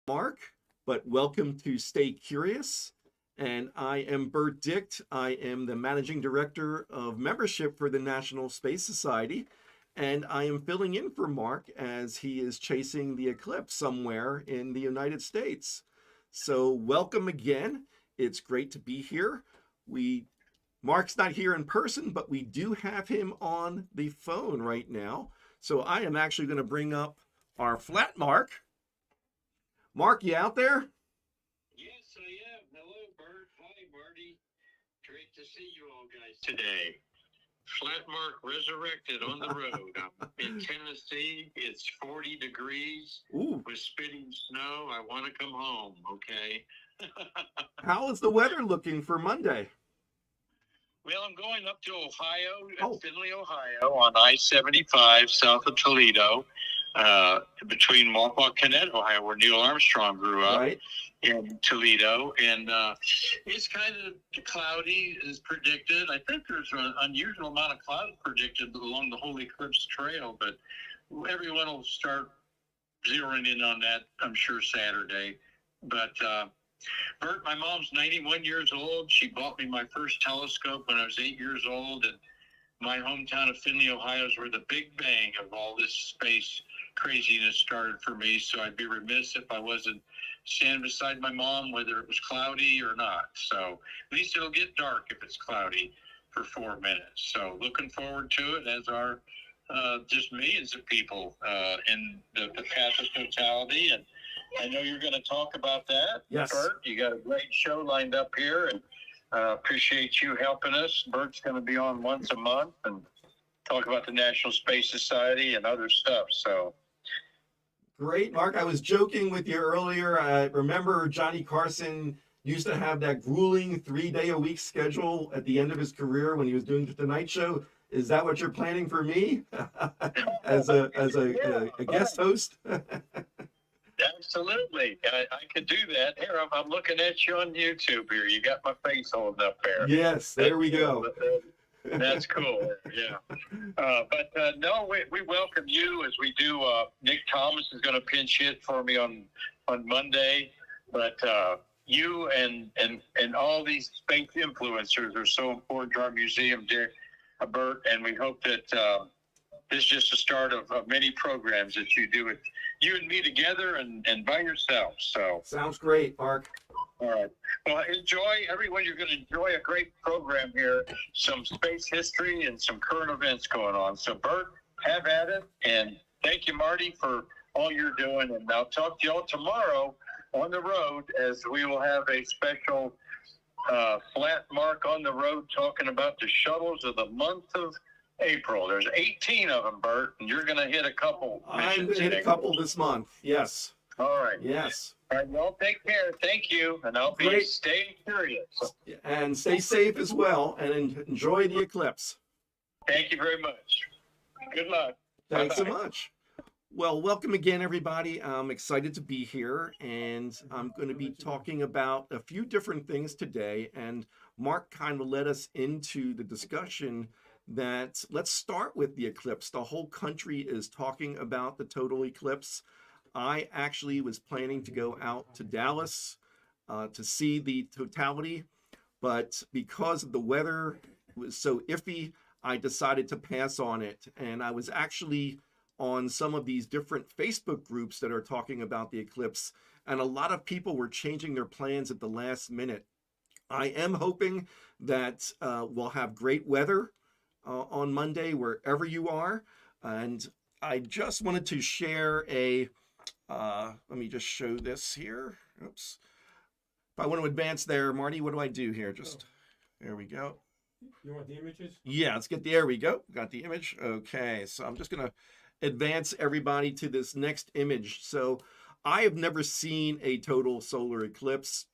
Mark, but welcome to Stay Curious. And I am Burt Dicht. I am the Managing Director of Membership for the National Space Society. And I am filling in for Mark as he is chasing the eclipse somewhere in the United States. So welcome again. It's great to be here. Mark's not here in person, but we do have him on the phone right now. So I am actually going to bring up our flat Mark. Mark, you out there? Yes, I am. Hello, Bert. Hi, Marty. Great to see you all guys today. Flat Mark resurrected on the road. I'm in Tennessee. It's 40 degrees Ooh. with spitting snow. I want to come home, okay? How is the weather looking for Monday? Well, I'm going up to Ohio, Findlay, Ohio, on I-75 south of Toledo, between Marquette, Ohio, where Neil Armstrong grew up. Right. In Toledo, and it's kind of cloudy as predicted. I think there's an unusual amount of cloud predicted along the Holy Eclipse Trail, but everyone will start zeroing in on that, I'm sure, Saturday. But Bert, my mom's 91 years old. She bought me my first telescope when I was 8 years old, and my hometown of Findlay, Ohio is where the big bang of all this space craziness started for me, so I'd be remiss if I wasn't standing beside my mom, whether it was cloudy or not. So at least it'll get dark if it's cloudy for 4 minutes. So looking forward to it, as are just millions of people in the path of totality. And I know you're going to talk about that. Yes. Bert, you got a great show lined up here, and appreciate you helping us. Bert's going to be on once a month and talk about the National Space Society and other stuff. So great, Mark. I was joking with you earlier. I remember Johnny Carson used to have that grueling 3-day-a-week schedule at the end of his career when he was doing the Tonight Show. Is that what you're planning for me as a guest host? Absolutely. I could do that. Here, I'm looking at you on YouTube here. You got my face holding up there. Yes, there we go. That's cool. Yeah. No, we welcome you as we do. Nick Thomas is going to pinch hit for me on Monday. But you and all these space influencers are so important to our museum, dear Bert. And we hope that this is just the start of many programs that you do with you and me together and by yourself. So sounds great, Mark. All right. Well, enjoy, everyone. You're going to enjoy a great program here. Some space history and some current events going on. So, Bert, have at it. And thank you, Marty, for all you're doing. And I'll talk to you all tomorrow on the road, as we will have a special flat Mark on the road talking about the shuttles of the month of April. There's 18 of them, Bert, and you're going to hit a couple. I'm going to hit a couple this month. Yes. All right. Yes. All right. Well, take care. Thank you. And I'll be staying curious. And stay safe as well, and enjoy the eclipse. Thank you very much. Good luck. Thanks Bye-bye. so much. Well, welcome again, everybody. I'm excited to be here, and I'm going to be talking about a few different things today. And Mark kind of led us into the discussion that let's start with the eclipse. The whole country is talking about the total eclipse. I actually was planning to go out to Dallas to see the totality, but because of the weather was so iffy, I decided to pass on it. And I was actually on some of these different Facebook groups that are talking about the eclipse, and a lot of people were changing their plans at the last minute. I am hoping that we'll have great weather on Monday wherever you are. And I just wanted to share let me just show this here. Oops. If I want to advance there, Marty, what do I do here? There we go. You want the images? Yeah, there we go. Got the image. Okay, so I'm just going to advance everybody to this next image. So I have never seen a total solar eclipse.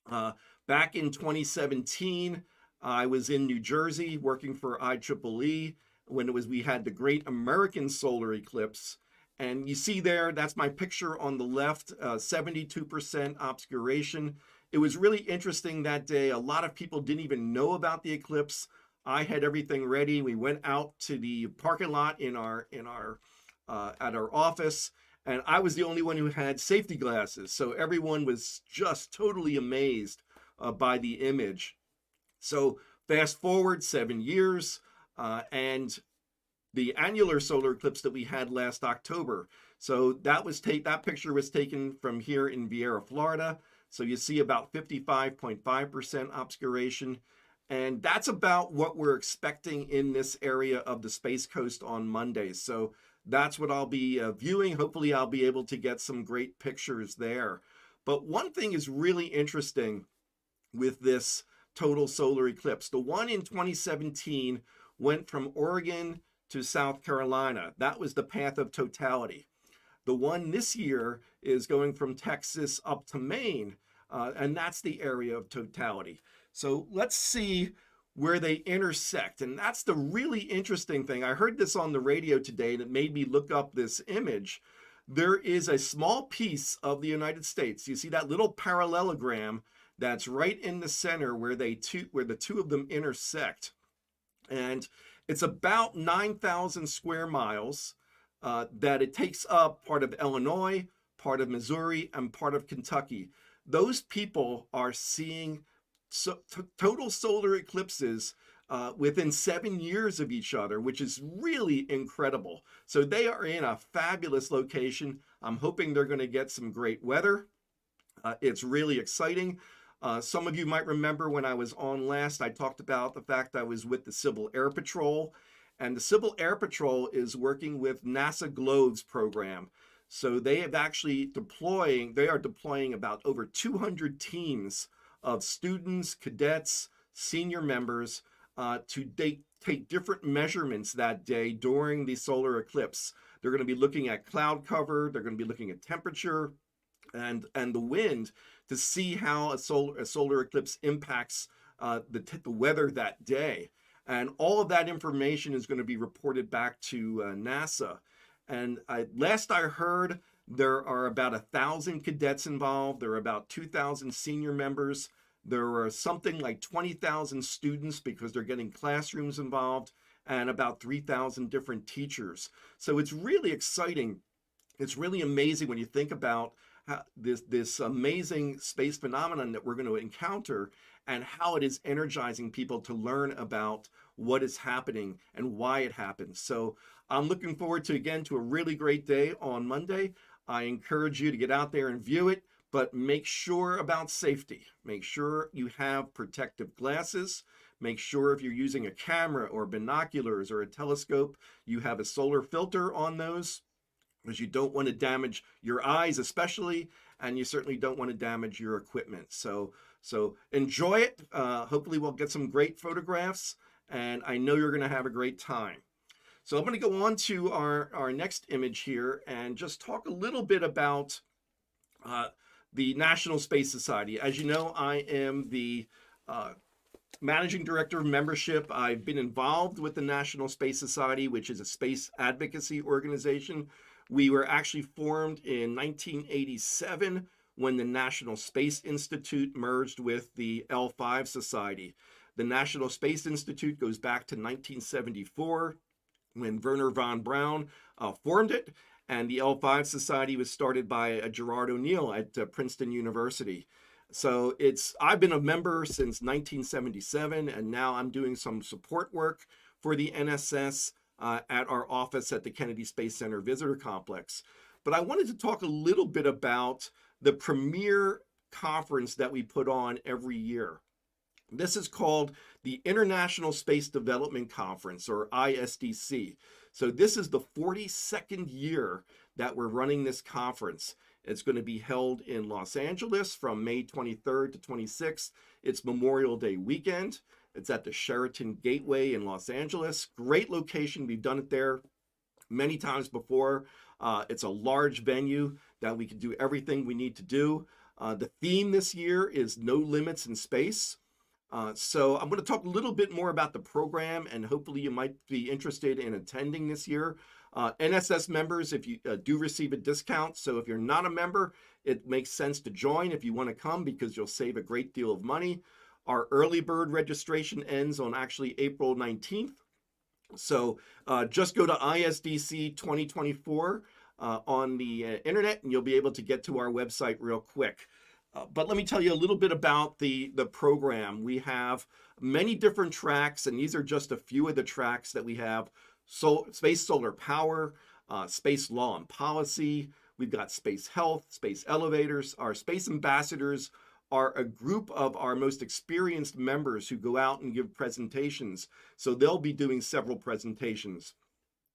Back in 2017, I was in New Jersey working for IEEE when we had the Great American Solar Eclipse. And you see there, that's my picture on the left, 72% obscuration. It was really interesting that day. A lot of people didn't even know about the eclipse. I had everything ready. We went out to the parking lot at our office, And I was the only one who had safety glasses. So everyone was just totally amazed by the image. So fast forward 7 years, and the annular solar eclipse that we had last October. So that picture was taken from here in Vieira, Florida. So you see about 55.5% obscuration. And that's about what we're expecting in this area of the Space Coast on Monday. So that's what I'll be viewing. Hopefully I'll be able to get some great pictures there. But one thing is really interesting with this total solar eclipse. The one in 2017 went from Oregon to South Carolina. That was the path of totality. The one this year is going from Texas up to Maine, and that's the area of totality. So let's see where they intersect. And that's the really interesting thing. I heard this on the radio today that made me look up this image. There is a small piece of the United States. You see that little parallelogram that's right in the center where the two of them intersect. And it's about 9,000 square miles that it takes up part of Illinois, part of Missouri, and part of Kentucky. Those people are seeing total solar eclipses within 7 years of each other, which is really incredible. So they are in a fabulous location. I'm hoping they're going to get some great weather. It's really exciting. Some of you might remember when I was on last, I talked about the fact I was with the Civil Air Patrol. And the Civil Air Patrol is working with NASA GLOBE's program. So they are deploying about over 200 teams of students, cadets, senior members to take different measurements that day during the solar eclipse. They're going to be looking at cloud cover, they're going to be looking at temperature and the wind to see how a solar eclipse impacts the weather that day. And all of that information is going to be reported back to NASA. And last I heard, there are about 1,000 cadets involved. There are about 2,000 senior members. There are something like 20,000 students because they're getting classrooms involved, and about 3,000 different teachers. So it's really exciting. It's really amazing when you think about this amazing space phenomenon that we're going to encounter and how it is energizing people to learn about what is happening and why it happens. So I'm looking forward to a really great day on Monday. I encourage you to get out there and view it, but make sure about safety. Make sure you have protective glasses. Make sure if you're using a camera or binoculars or a telescope, you have a solar filter on those, because you don't want to damage your eyes especially, and you certainly don't want to damage your equipment. So enjoy it. Hopefully we'll get some great photographs, and I know you're going to have a great time. So I'm going to go on to our next image here and just talk a little bit about the National Space Society. As you know, I am the managing director of membership. I've been involved with the National Space Society, which is a space advocacy organization. We were actually formed in 1987 when the National Space Institute merged with the L5 Society. The National Space Institute goes back to 1974 when Wernher von Braun formed it, and the L5 Society was started by Gerard O'Neill at Princeton University. So I've been a member since 1977, and now I'm doing some support work for the NSS at our office at the Kennedy Space Center Visitor Complex. But I wanted to talk a little bit about the premier conference that we put on every year. This is called the International Space Development Conference, or ISDC. So this is the 42nd year that we're running this conference. It's going to be held in Los Angeles from May 23rd to 26th. It's Memorial Day weekend. It's at the Sheraton Gateway in Los Angeles. Great location. We've done it there many times before. It's a large venue that we can do everything we need to do. The theme this year is No Limits in Space. So I'm going to talk a little bit more about the program, and hopefully you might be interested in attending this year. NSS members, if you do receive a discount. So if you're not a member, it makes sense to join if you want to come, because you'll save a great deal of money. Our early bird registration ends on actually April 19th. So just go to ISDC 2024 on the internet, and you'll be able to get to our website real quick. But let me tell you a little bit about the program. We have many different tracks, and these are just a few of the tracks that we have. So, space solar power, space law and policy. We've got space health, space elevators. Our space ambassadors are a group of our most experienced members who go out and give presentations. So they'll be doing several presentations.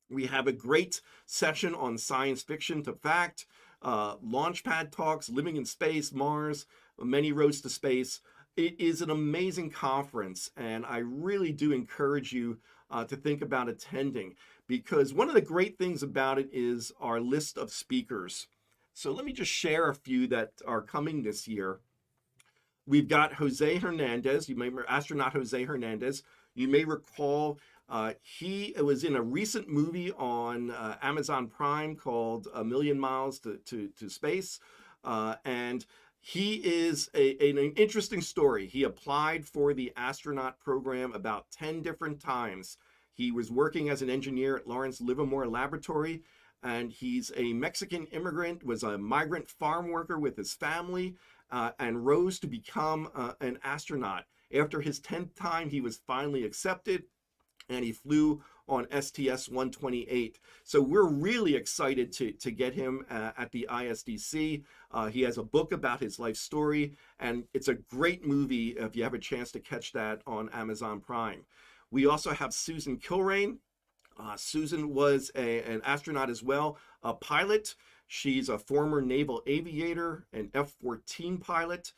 We have a great session on science fiction to fact, launchpad talks, living in space, Mars, many roads to space. It is an amazing conference, and I really do encourage you to think about attending, because one of the great things about it is our list of speakers. So let me just share a few that are coming this year. We've got Jose Hernandez, astronaut Jose Hernandez. You may recall he was in a recent movie on Amazon Prime called A Million Miles to Space. And he is an interesting story. He applied for the astronaut program about 10 different times. He was working as an engineer at Lawrence Livermore Laboratory, and he's a Mexican immigrant, was a migrant farm worker with his family, and rose to become an astronaut. After his 10th time, he was finally accepted, and he flew on STS-128. So we're really excited to get him at the ISDC. He has a book about his life story, and it's a great movie if you have a chance to catch that on Amazon Prime. We also have Susan Kilrain. Susan was an astronaut as well, a pilot. She's a former naval aviator, an F-14 pilot,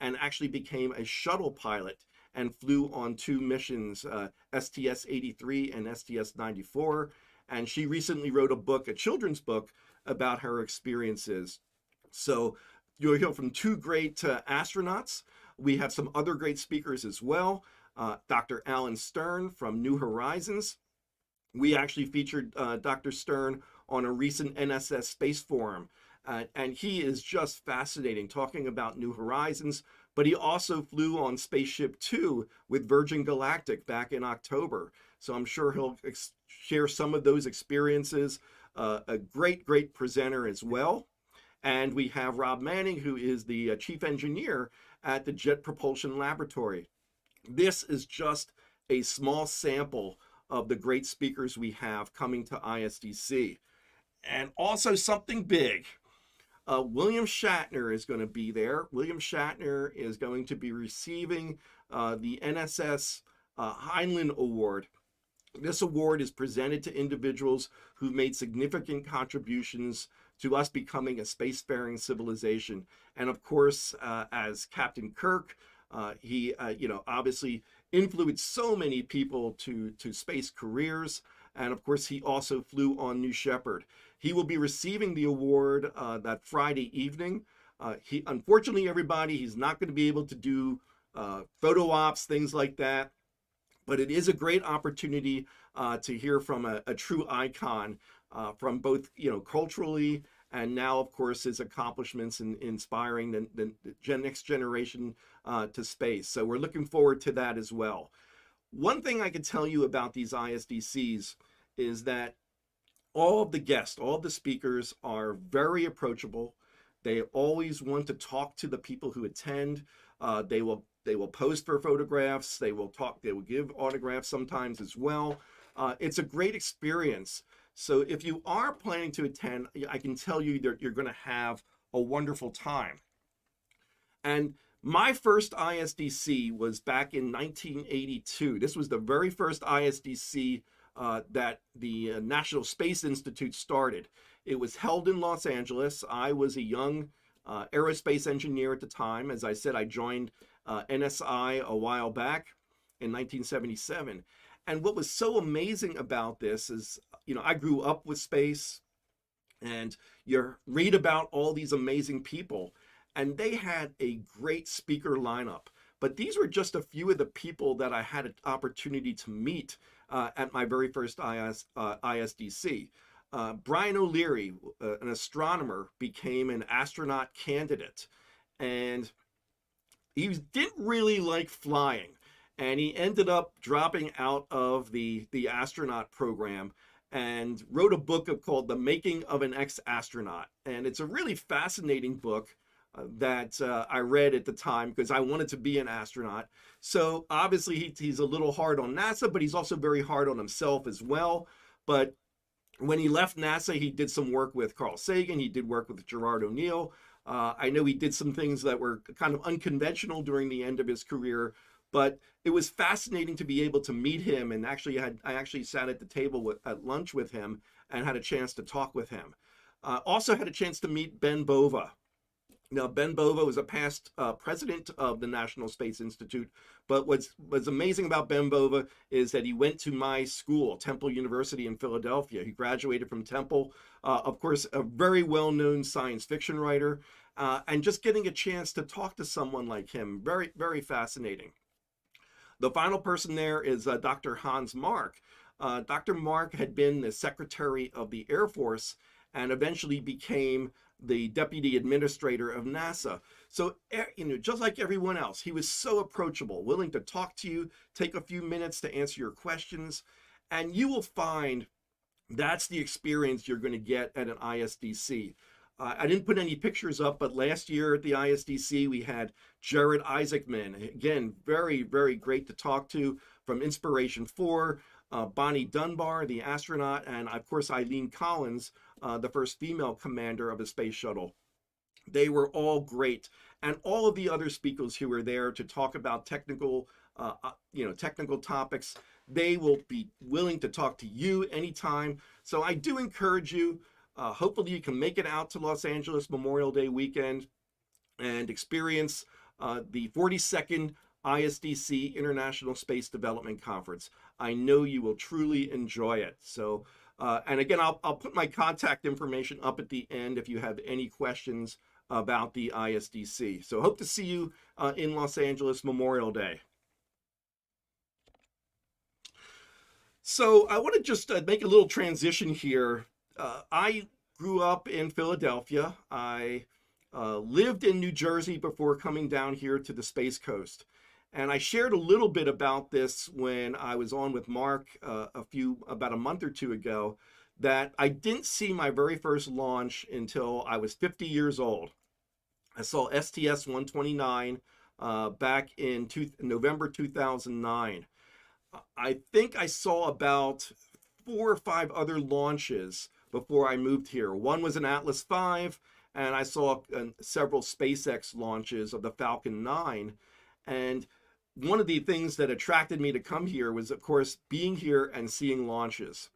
and actually became a shuttle pilot and flew on 2 missions, STS-83 and STS-94. And she recently wrote a book, a children's book, about her experiences. So you'll hear from 2 great astronauts. We have some other great speakers as well. Dr. Alan Stern from New Horizons. We actually featured Dr. Stern on a recent NSS Space Forum. And he is just fascinating, talking about New Horizons, but he also flew on Spaceship Two with Virgin Galactic back in October. So I'm sure he'll share some of those experiences. A great presenter as well. And we have Rob Manning, who is the chief engineer at the Jet Propulsion Laboratory. This is just a small sample of the great speakers we have coming to ISDC. And also something big. William Shatner is going to be there. William Shatner is going to be receiving the NSS Heinlein Award. This award is presented to individuals who've made significant contributions to us becoming a spacefaring civilization. And of course, as Captain Kirk, he obviously influenced so many people to space careers. And of course, he also flew on New Shepard. He will be receiving the award that Friday evening. Unfortunately, everybody, he's not going to be able to do photo ops, things like that. But it is a great opportunity to hear from a true icon from both, culturally, and now, of course, his accomplishments in inspiring the next generation to space. So we're looking forward to that as well. One thing I can tell you about these ISDCs is that all of the guests, all of the speakers are very approachable. They always want to talk to the people who attend. They will pose for photographs. They will talk. They will give autographs sometimes as well. It's a great experience. So if you are planning to attend, I can tell you that you're going to have a wonderful time. And my first ISDC was back in 1982. This was the very first ISDC that the National Space Institute started. It was held in Los Angeles. I was a young aerospace engineer at the time. As I said, I joined NSI a while back in 1977. And what was so amazing about this is, I grew up with space, and you read about all these amazing people, and they had a great speaker lineup. But these were just a few of the people that I had an opportunity to meet at my very first ISDC. Brian O'Leary, an astronomer, became an astronaut candidate, and he didn't really like flying, and he ended up dropping out of the astronaut program. and wrote a book called The Making of an Ex-Astronaut. And it's a really fascinating book that I read at the time because I wanted to be an astronaut. So obviously he's a little hard on NASA, but he's also very hard on himself as well. But when he left NASA, he did some work with Carl Sagan. He did work with Gerard O'Neill. I know he did some things that were kind of unconventional during the end of his career, but it was fascinating to be able to meet him. And I actually sat at the table at lunch with him and had a chance to talk with him. Also had a chance to meet Ben Bova. Now, Ben Bova was a past president of the National Space Institute, but what's amazing about Ben Bova is that he went to my school, Temple University in Philadelphia. He graduated from Temple, of course, a very well-known science fiction writer, and just getting a chance to talk to someone like him, very, very fascinating. The final person there is Dr. Hans Mark. Dr. Mark had been the Secretary of the Air Force and eventually became the deputy administrator of NASA. So, just like everyone else, he was so approachable, willing to talk to you, take a few minutes to answer your questions, and you will find that's the experience you're going to get at an ISDC. I didn't put any pictures up, but last year at the ISDC, we had Jared Isaacman. Again, very, very great to talk to from Inspiration 4. Bonnie Dunbar, the astronaut, and of course Eileen Collins, the first female commander of a space shuttle. They were all great, and all of the other speakers who were there to talk about technical topics, they will be willing to talk to you anytime. So I do encourage you. Hopefully you can make it out to Los Angeles Memorial Day weekend and experience the 42nd ISDC International Space Development Conference. I know you will truly enjoy it. So, and again, I'll put my contact information up at the end if you have any questions about the ISDC. So hope to see you in Los Angeles Memorial Day. So I want to just make a little transition here. I grew up in Philadelphia. I lived in New Jersey before coming down here to the Space Coast. And I shared a little bit about this when I was on with Mark about a month or two ago, that I didn't see my very first launch until I was 50 years old. I saw STS-129 back in November 2009. I think I saw about 4 or 5 other launches before I moved here. One was an Atlas V, and I saw several SpaceX launches of the Falcon 9. And one of the things that attracted me to come here was, of course, being here and seeing launches.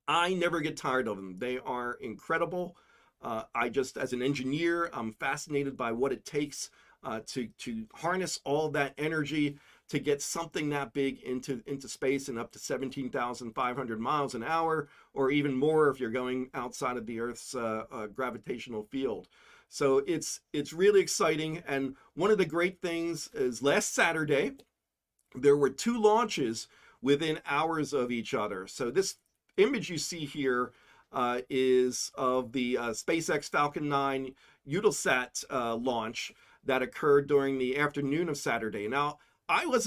I never get tired of them. They are incredible. As an engineer, I'm fascinated by what it takes to harness all that energy to get something that big into space and up to 17,500 miles an hour, or even more if you're going outside of the Earth's gravitational field. So it's really exciting. And one of the great things is last Saturday, there were 2 launches within hours of each other. So this image you see here is of the SpaceX Falcon 9 Eutelsat launch that occurred during the afternoon of Saturday. Now, I was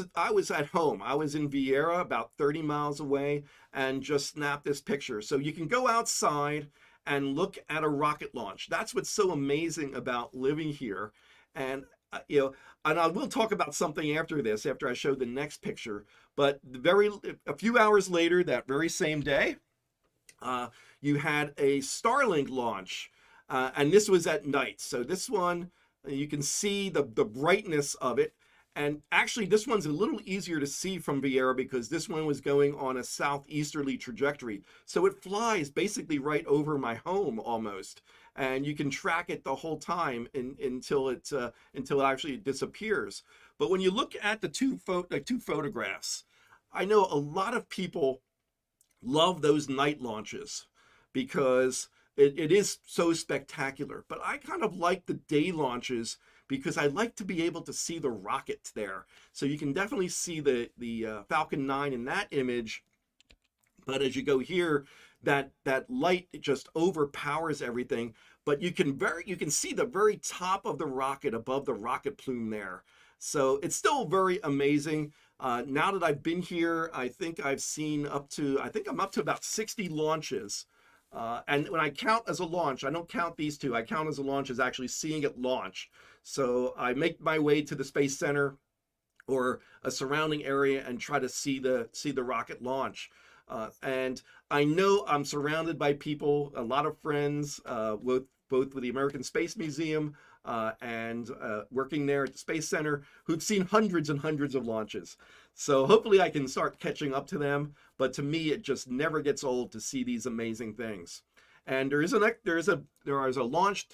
at home. I was in Vieira, about 30 miles away, and just snapped this picture. So you can go outside and look at a rocket launch. That's what's so amazing about living here. And and I will talk about something after this, after I show the next picture. But a few hours later, that very same day, you had a Starlink launch, and this was at night. So this one, you can see the brightness of it. And actually, this one's a little easier to see from Vieira because this one was going on a southeasterly trajectory. So it flies basically right over my home almost. And you can track it the whole time until it actually disappears. But when you look at the two photographs, I know a lot of people love those night launches because it is so spectacular. But I kind of like the day launches because I like to be able to see the rockets there. So you can definitely see the Falcon 9 in that image. But as you go here, that light just overpowers everything. But you can see the very top of the rocket above the rocket plume there. So it's still very amazing. Now that I've been here, I think I'm up to about 60 launches. And when I count as a launch, I don't count these two. I count as a launch as actually seeing it launch. So I make my way to the Space Center or a surrounding area and try to see the rocket launch. And I know I'm surrounded by people, a lot of friends, both with the American Space Museum and working there at the Space Center, who've seen hundreds and hundreds of launches. So hopefully I can start catching up to them. But to me, it just never gets old to see these amazing things. And there is a launch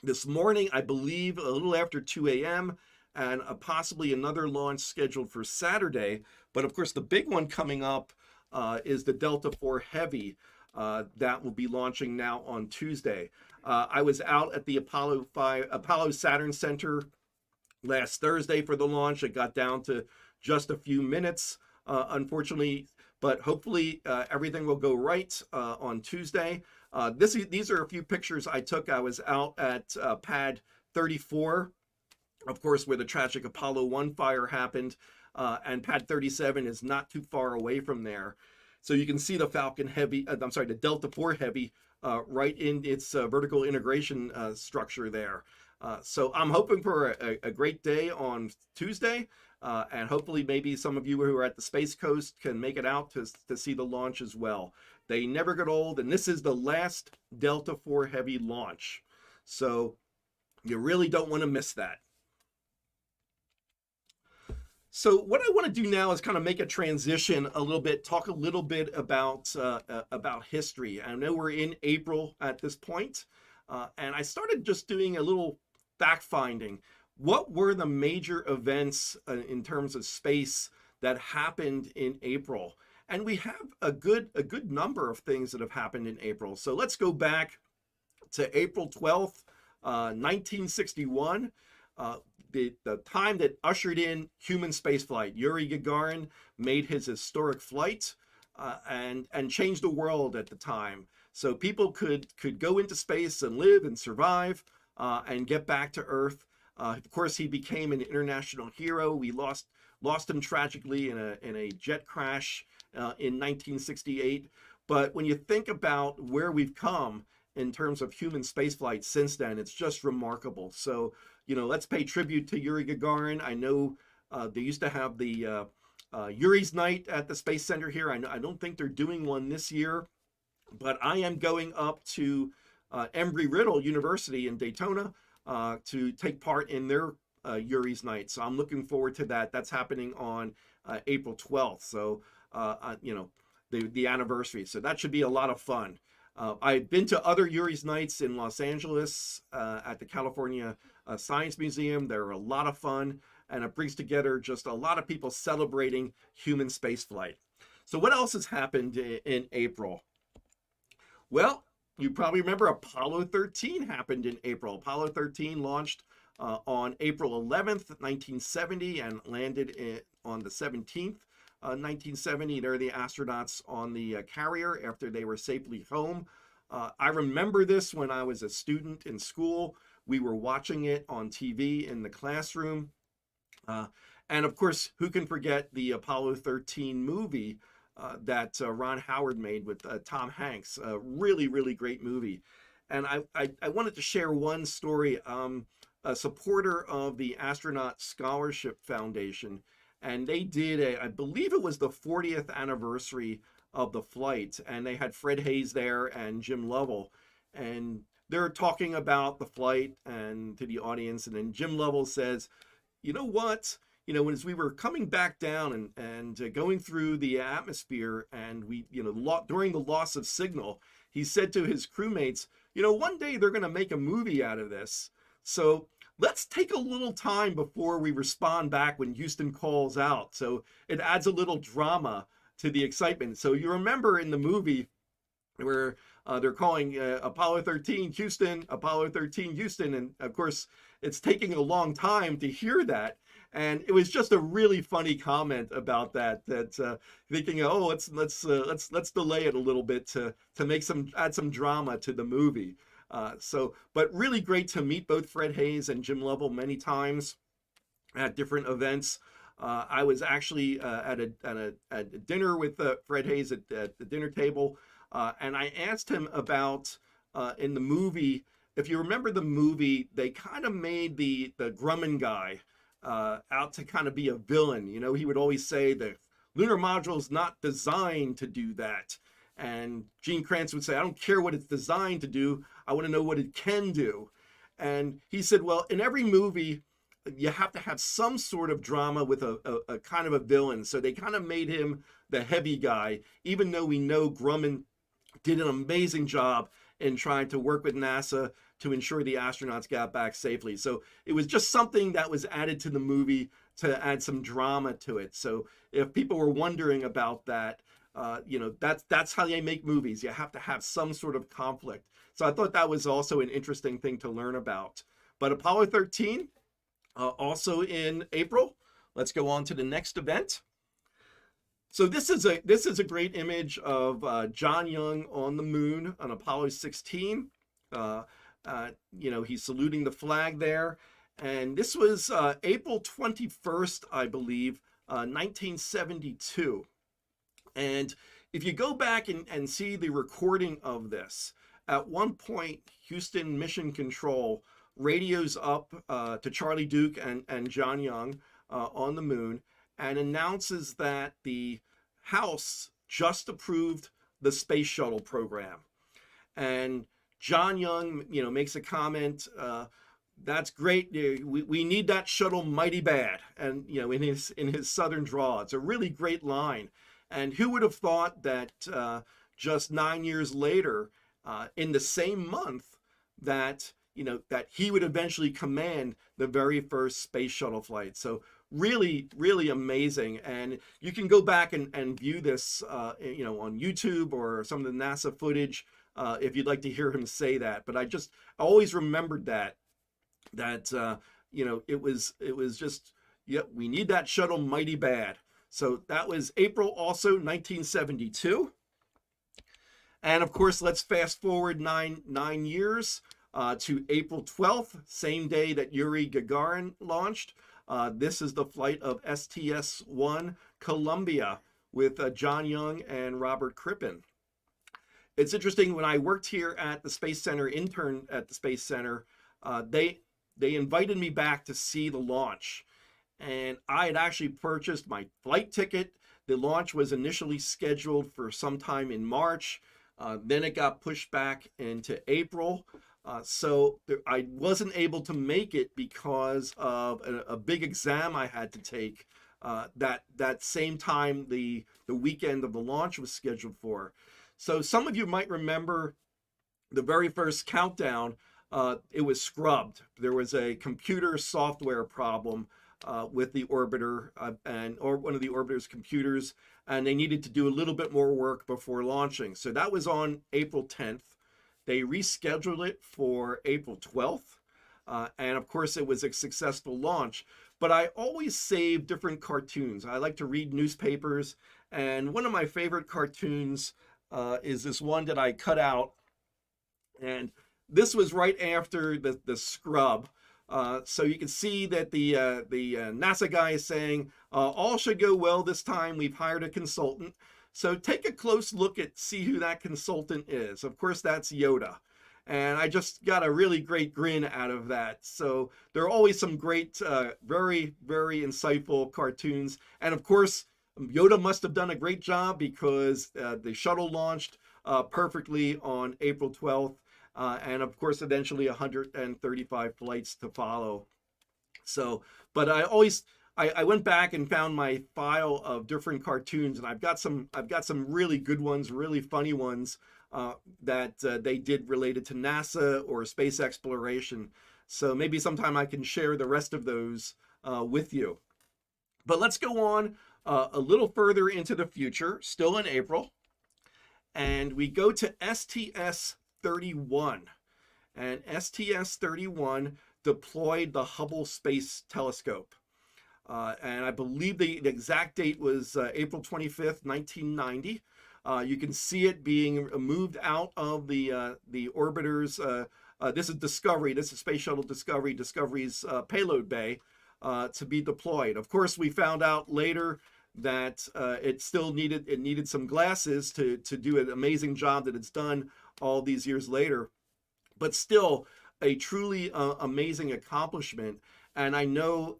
this morning, I believe, a little after 2 a.m. and possibly another launch scheduled for Saturday. But of course, the big one coming up is the Delta IV Heavy that will be launching now on Tuesday. I was out at the Apollo Saturn Center last Thursday for the launch. It got down to just a few minutes, unfortunately, but hopefully everything will go right on Tuesday. These are a few pictures I took. I was out at pad 34, of course, where the tragic Apollo 1 fire happened, and pad 37 is not too far away from there. So you can see the the Delta IV Heavy right in its vertical integration structure there. So I'm hoping for a great day on Tuesday, and hopefully maybe some of you who are at the Space Coast can make it out to see the launch as well. They never get old, and this is the last Delta IV Heavy launch. So you really don't want to miss that. So what I want to do now is kind of make a transition a little bit, talk a little bit about history. I know we're in April at this point, and I started just doing a little fact finding. What were the major events in terms of space that happened in April? And we have a good number of things that have happened in April. So let's go back to April 12th, 1961. The time that ushered in human spaceflight. Yuri Gagarin made his historic flight and changed the world at the time. So people could go into space and live and survive and get back to Earth. Of course, he became an international hero. We lost him tragically in a jet crash in 1968. But when you think about where we've come in terms of human spaceflight since then, it's just remarkable. So, let's pay tribute to Yuri Gagarin. I know they used to have the Yuri's Night at the Space Center here. I don't think they're doing one this year, but I am going up to Embry-Riddle University in Daytona to take part in their Yuri's Night. So I'm looking forward to that. That's happening on April 12th. So, the anniversary. So that should be a lot of fun. I've been to other Yuri's Nights in Los Angeles at the California Science Museum. They're a lot of fun, and it brings together just a lot of people celebrating human spaceflight. So what else has happened in April? Well, you probably remember Apollo 13 happened in April. Apollo 13 launched on April 11th, 1970, and landed on the 17th. 1970, there are the astronauts on the carrier after they were safely home. I remember this when I was a student in school. We were watching it on TV in the classroom. And of course, who can forget the Apollo 13 movie that Ron Howard made with Tom Hanks? A really, really great movie. And I wanted to share one story. A supporter of the Astronaut Scholarship Foundation, and they did I believe it was the 40th anniversary of the flight, and they had Fred Hayes there and Jim Lovell, and they're talking about the flight and to the audience, and then Jim Lovell says, you know what, as we were coming back down and going through the atmosphere, and we, during the loss of signal, he said to his crewmates, one day they're going to make a movie out of this. So let's take a little time before we respond back when Houston calls out. So it adds a little drama to the excitement. So you remember in the movie where they're calling Apollo 13 Houston, Apollo 13 Houston, and of course it's taking a long time to hear that. And it was just a really funny comment about that. Thinking, oh, let's delay it a little bit to add some drama to the movie. But really great to meet both Fred Hayes and Jim Lovell many times at different events. I was actually at a dinner with Fred Hayes at the dinner table, and I asked him about in the movie. If you remember the movie, they kind of made the Grumman guy out to kind of be a villain. You know, he would always say the lunar module is not designed to do that. And Gene Kranz would say, I don't care what it's designed to do. I want to know what it can do. And he said, well, in every movie, you have to have some sort of drama with a kind of a villain. So they kind of made him the heavy guy, even though we know Grumman did an amazing job in trying to work with NASA to ensure the astronauts got back safely. So it was just something that was added to the movie to add some drama to it. So if people were wondering about that, you know, that's how they make movies. You have to have some sort of conflict. So I thought that was also an interesting thing to learn about. But Apollo 13, also in April. Let's go on to the next event. So this is a great image of John Young on the moon on Apollo 16. You know, he's saluting the flag there. And this was April 21st, I believe, 1972. And if you go back and see the recording of this, at one point, Houston Mission Control radios up to Charlie Duke and John Young on the moon and announces that the House just approved the space shuttle program. And John Young, you know, makes a comment, that's great. We need that shuttle mighty bad. And, you know, in his Southern drawl, it's a really great line. And who would have thought that just 9 years later, in the same month, that, you know, that he would eventually command the very first space shuttle flight. So really, really amazing. And you can go back and view this, you know, on YouTube or some of the NASA footage if you'd like to hear him say that. But I always remembered that you know, it was just, yeah, we need that shuttle mighty bad. So that was April also 1972. And of course, let's fast forward nine years to April 12th, same day that Yuri Gagarin launched. This is the flight of STS-1 Columbia with John Young and Robert Crippen. It's interesting, when I worked here at the Space Center, intern at the Space Center, they invited me back to see the launch. And I had actually purchased my flight ticket. The launch was initially scheduled for sometime in March. Then it got pushed back into April. So I wasn't able to make it because of a big exam I had to take that same time the weekend of the launch was scheduled for. So some of you might remember the very first countdown, it was scrubbed. There was a computer software problem with the orbiter or one of the orbiter's computers, and they needed to do a little bit more work before launching. So that was on April 10th. They rescheduled it for April 12th, and of course it was a successful launch. But I always save different cartoons. I like to read newspapers, and one of my favorite cartoons is this one that I cut out, and this was right after the scrub. So you can see that the NASA guy is saying, all should go well this time. We've hired a consultant. So take a close look at, see who that consultant is. Of course, that's Yoda. And I just got a really great grin out of that. So there are always some great, very, very insightful cartoons. And of course, Yoda must have done a great job because the shuttle launched perfectly on April 12th. And of course, eventually 135 flights to follow. So, but I went back and found my file of different cartoons, and I've got some really good ones, really funny ones that they did related to NASA or space exploration. So maybe sometime I can share the rest of those with you. But let's go on a little further into the future, still in April, and we go to STS-31. And STS-31 deployed the Hubble Space Telescope. And I believe the exact date was April 25th, 1990. You can see it being moved out of the orbiter's, this is Discovery, this is Space Shuttle Discovery's payload bay. to be deployed. Of course, we found out later that it needed some glasses to do an amazing job that it's done all these years later, but still a truly amazing accomplishment. And I know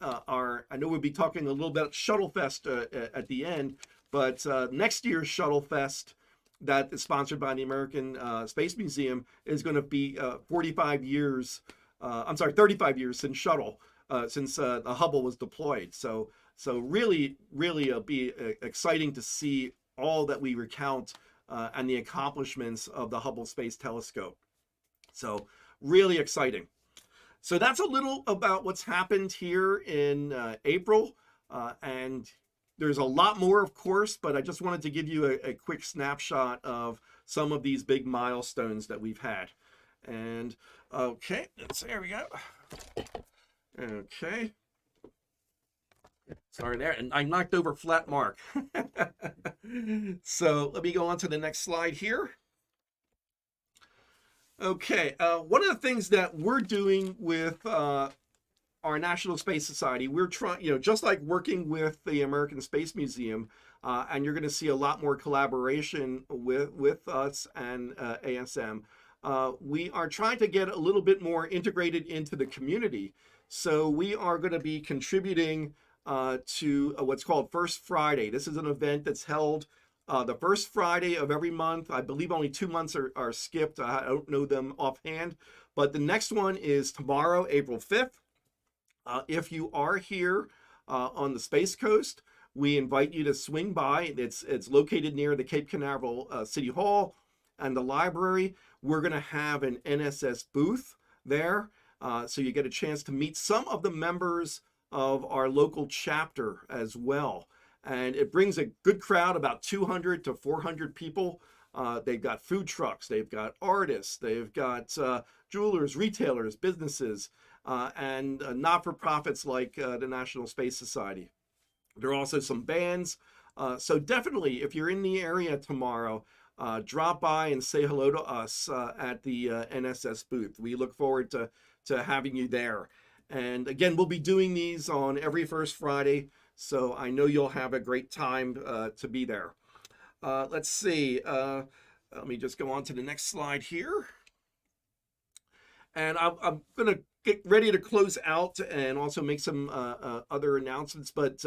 we'll be talking a little bit about Shuttle Fest at the end, but next year's Shuttle Fest that is sponsored by the American Space Museum is going to be 35 years since the Hubble was deployed. So really it'll be exciting to see all that we recount and the accomplishments of the Hubble Space Telescope. So really exciting. So that's a little about what's happened here in April, and there's a lot more, of course, but I just wanted to give you a quick snapshot of some of these big milestones that we've had. And okay, there we go. Okay. Sorry there, and I knocked over flat mark. So let me go on to the next slide here. Okay, one of the things that we're doing with our National Space Society, we're trying, just like working with the American Space Museum, and you're going to see a lot more collaboration with us and ASM. We are trying to get a little bit more integrated into the community. So we are going to be contributing to what's called First Friday. This is an event that's held the first Friday of every month. I believe only 2 months are skipped. I don't know them offhand, but the next one is tomorrow, April 5th. If you are here on the Space Coast, we invite you to swing by. It's located near the Cape Canaveral City Hall and the library. We're going to have an NSS booth there, so you get a chance to meet some of the members of our local chapter as well. And it brings a good crowd, about 200 to 400 people. They've got food trucks, they've got artists, they've got jewelers, retailers, businesses, and not-for-profits like the National Space Society. There are also some bands. So definitely, if you're in the area tomorrow, drop by and say hello to us at the NSS booth. We look forward to having you there. And again, we'll be doing these on every first Friday, so I know you'll have a great time to be there. Let's see. Let me just go on to the next slide here. And I'm going to get ready to close out and also make some other announcements. But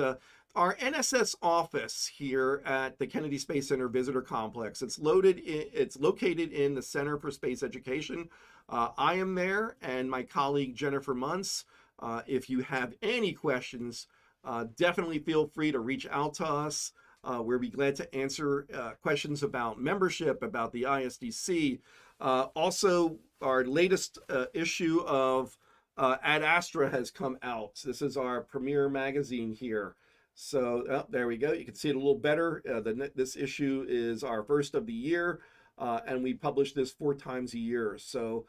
our NSS office here at the Kennedy Space Center Visitor Complex, it's located in the Center for Space Education. I am there, and my colleague Jennifer Muntz. If you have any questions, definitely feel free to reach out to us. We'll be glad to answer questions about membership, about the ISDC. Also, our latest issue of Ad Astra has come out. This is our premier magazine here. So there we go. You can see it a little better. This issue is our first of the year, and we publish this 4 times a year. So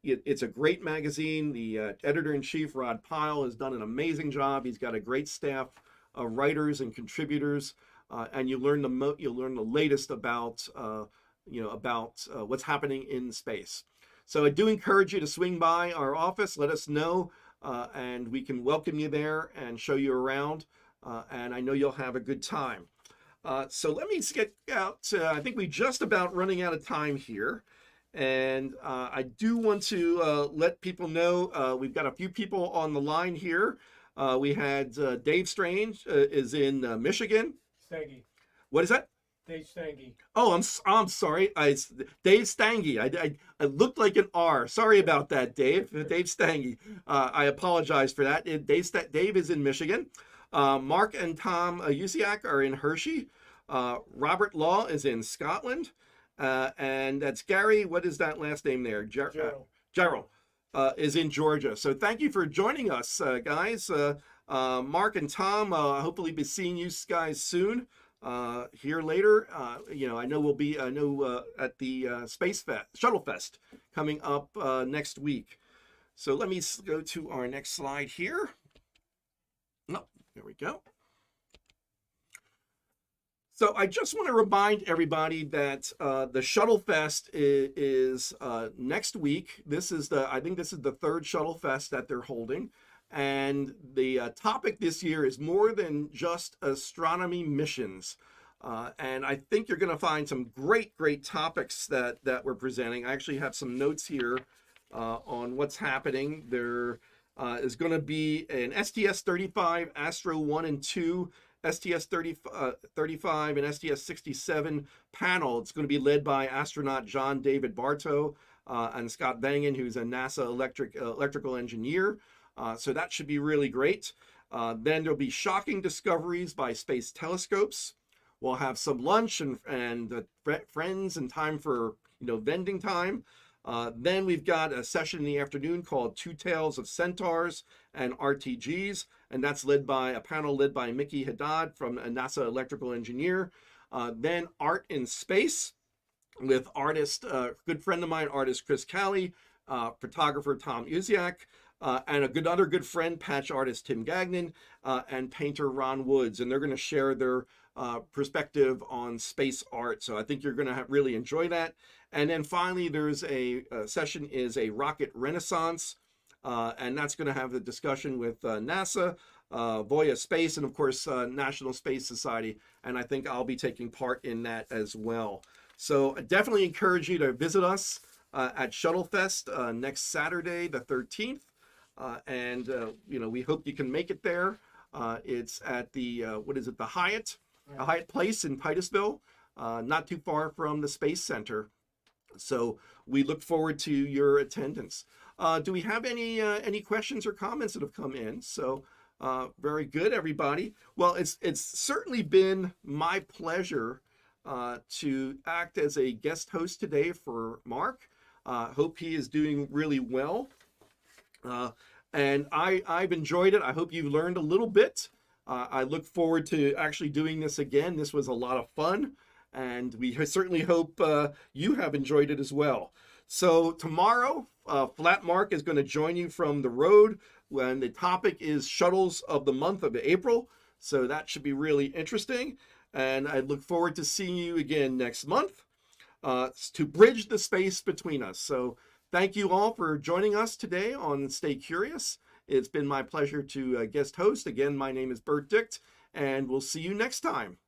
it's a great magazine. The editor-in-chief, Rod Pyle, has done an amazing job. He's got a great staff of writers and contributors, and you learn the latest about what's happening in space. So I do encourage you to swing by our office. Let us know, and we can welcome you there and show you around. And I know you'll have a good time. So let me get out. I think we just about running out of time here. And I do want to let people know we've got a few people on the line here. We had Dave Strange is in Michigan. Stangy. What is that? Dave Stangy. Oh, I'm sorry. It's Dave Stangy. I looked like an R. Sorry about that, Dave. Dave Stangy. I apologize for that. Dave is in Michigan. Mark and Tom Usiak are in Hershey. Robert Law is in Scotland. And that's Gary. What is that last name there? Gerald is in Georgia. So thank you for joining us, guys. Mark and Tom, hopefully be seeing you guys soon. Here later. I know we'll be at the Space Fest, Shuttle Fest coming up next week. So let me go to our next slide here. No, there we go. So I just want to remind everybody that the Shuttle Fest is next week. I think this is the 3rd Shuttle Fest that they're holding. And the topic this year is more than just astronomy missions. And I think you're going to find some great topics that we're presenting. I actually have some notes here on what's happening. There is going to be an STS-35 Astra 1 and 2, STS-35 and STS-67 panel. It's going to be led by astronaut John David Bartow and Scott Vangen, who's a NASA electrical engineer. So that should be really great. Then there'll be shocking discoveries by space telescopes. We'll have some lunch and friends and time for vending time. Then we've got a session in the afternoon called Two Tales of Centaurs and RTGs, and that's led by a panel led by Mickey Haddad from a NASA electrical engineer. Then Art in Space with good friend of mine, artist Chris Calley, photographer Tom Uziak, and another good friend, patch artist Tim Gagnon, and painter Ron Woods, and they're going to share their perspective on space art. So I think you're going to really enjoy that. And then finally, there's a session is a rocket renaissance, and that's going to have a discussion with NASA, Voya Space, and of course National Space Society. And I think I'll be taking part in that as well. So I definitely encourage you to visit us at Shuttlefest next Saturday, the 13th. And we hope you can make it there. It's at the the Hyatt, a Hyatt Place in Titusville, not too far from the Space Center. So we look forward to your attendance. Do we have any questions or comments that have come in? So very good, everybody. Well, it's certainly been my pleasure to act as a guest host today for Mark. Hope he is doing really well. And I've enjoyed it. I hope you've learned a little bit. I look forward to actually doing this again. This was a lot of fun, and we certainly hope you have enjoyed it as well. So tomorrow, Flat Mark is going to join you from the road when the topic is shuttles of the month of April. So that should be really interesting. And I look forward to seeing you again next month to bridge the space between us. So thank you all for joining us today on Stay Curious. It's been my pleasure to guest host. Again, my name is Burt Dicht, and we'll see you next time.